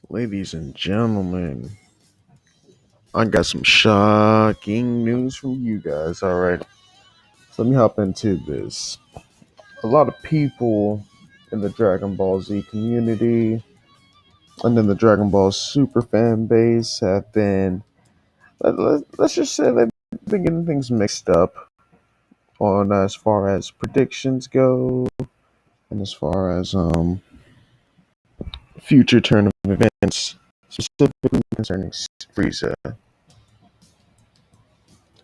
Ladies and gentlemen, I got some shocking news from you guys. All right, so let me hop into this. A lot of people in the Dragon Ball Z community and in the Dragon Ball Super fan base have been, let's just say they've been getting things mixed up on as far as predictions go and as far as future turn of events, specifically concerning Frieza.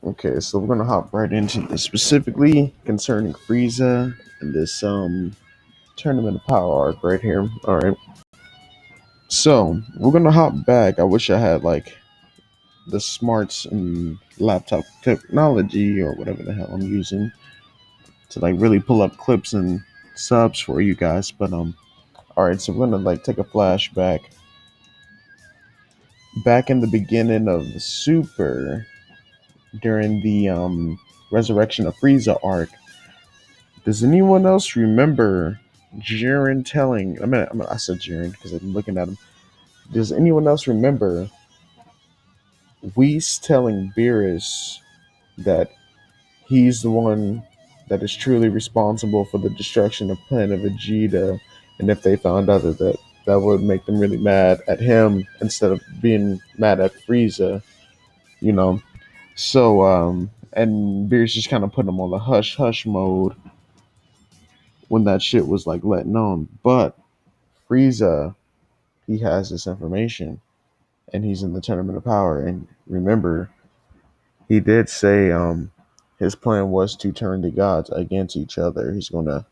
Okay, so we're gonna hop right into this specifically concerning Frieza and this tournament of power arc right here. All right, so we're gonna hop back. I wish I had like the smarts and laptop technology or whatever the hell I'm using to like really pull up clips and subs for you guys. But all right, so we're gonna like take a flashback back in the beginning of the Super during the resurrection of Frieza arc. Does anyone else remember Jiren telling? I said Jiren because I'm looking at him. Does anyone else remember Whis telling Beerus that he's the one that is truly responsible for the destruction of Planet Vegeta, and if they found out that would make them really mad at him instead of being mad at Frieza, you know? So and Beerus just kind of put him on the hush hush mode when that shit was like let known, but Frieza, he has this information and he's in the tournament of power. And remember, he did say his plan was to turn the gods against each other. He's gonna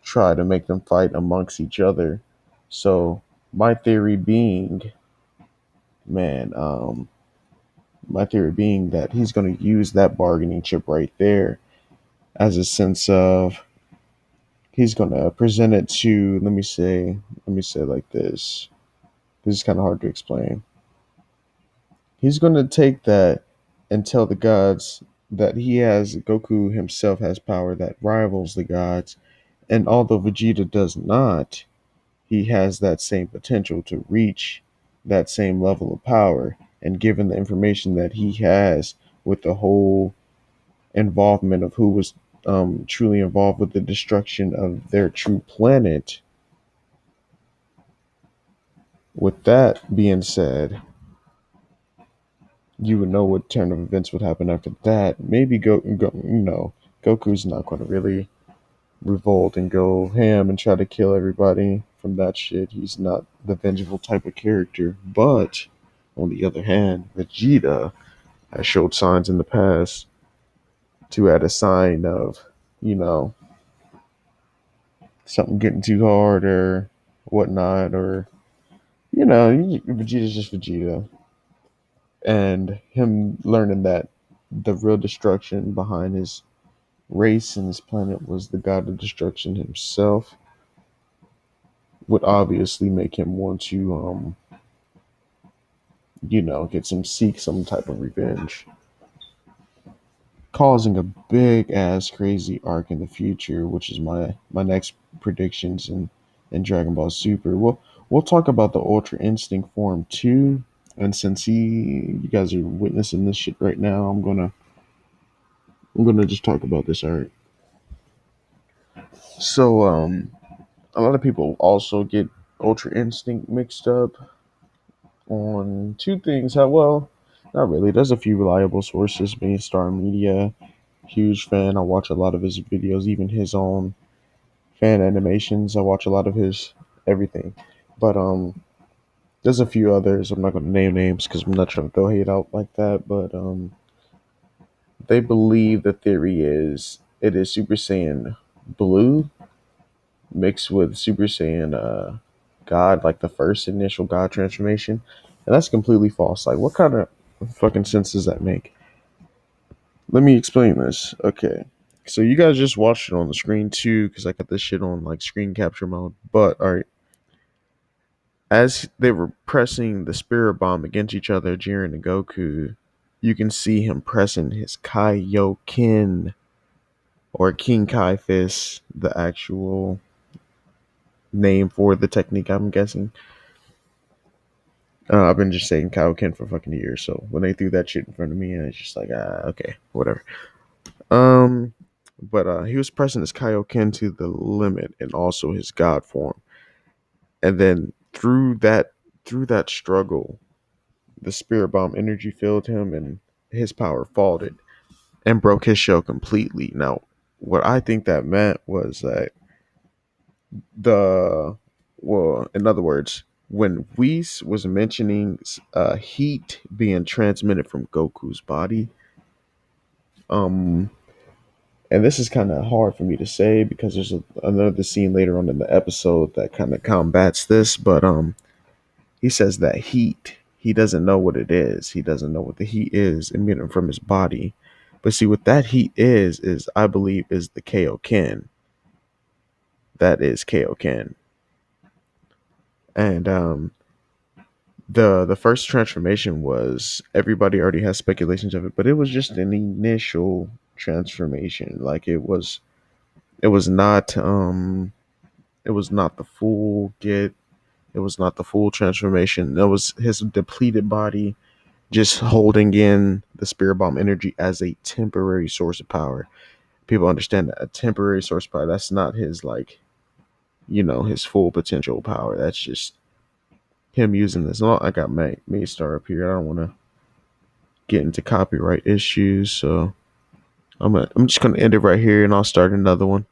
try to make them fight amongst each other. So my theory being, man, my theory being that he's gonna use that bargaining chip right there as a sense of he's gonna present it to let me say it like this. This is kind of hard to explain. He's going to take that and tell the gods that Goku himself has power that rivals the gods. And although Vegeta does not, he has that same potential to reach that same level of power. And given the information that he has with the whole involvement of who was truly involved with the destruction of their true planet, with that being said, you would know what turn of events would happen after that. Maybe Goku's not going to really revolt and go ham and try to kill everybody from that shit. He's not the vengeful type of character. But on the other hand, Vegeta has showed signs in the past to add a sign of, you know, something getting too hard or whatnot, or Vegeta's just Vegeta, and him learning that the real destruction behind his race and his planet was the god of destruction himself would obviously make him want to seek some type of revenge, causing a big ass crazy arc in the future, which is my next predictions in Dragon Ball Super. We'll talk about the Ultra Instinct form too, and since you guys are witnessing this shit right now, I'm gonna just talk about this arc. So a lot of people also get Ultra Instinct mixed up on two things. Well, not really. There's a few reliable sources, being Star Media. Huge fan. I watch a lot of his videos, even his own fan animations. I watch a lot of his everything. But there's a few others. I'm not going to name names because I'm not trying to throw hate out like that. But they believe the theory is it is Super Saiyan Blue mixed with Super Saiyan God, like the first initial God transformation, and that's completely false. Like, what kind of fucking sense does that make? Let me explain this. Okay, so you guys just watched it on the screen too, because I got this shit on like screen capture mode. But all right, as they were pressing the spirit bomb against each other, Jiren and Goku, you can see him pressing his Kaioken or King Kai fist, the actual name for the technique, I'm guessing. I've been just saying Kaioken for fucking years, so when they threw that shit in front of me, it's just like, okay, whatever. Um, but he was pressing his Kaioken to the limit, and also his God form. And then through that struggle, the spirit bomb energy filled him, and his power faltered and broke his shell completely. Now, what I think that meant was that the well, in other words, when Whis was mentioning heat being transmitted from Goku's body, um, and this is kind of hard for me to say because there's another scene later on in the episode that kind of combats this, but he says that heat, he doesn't know what it is. He doesn't know what the heat is emitting from his body. But see, what that heat is I believe is the Kaioken. That is Kaioken. And the first transformation was, everybody already has speculations of it, but it was just an initial transformation. Like it was not it was not the full get. It was not the full transformation. It was his depleted body just holding in the spirit bomb energy as a temporary source of power. People understand that a temporary source of power, that's not his, like, his full potential power. That's just him using this. Oh, I got me star up here. I don't want to get into copyright issues, so I'm just gonna end it right here, and I'll start another one.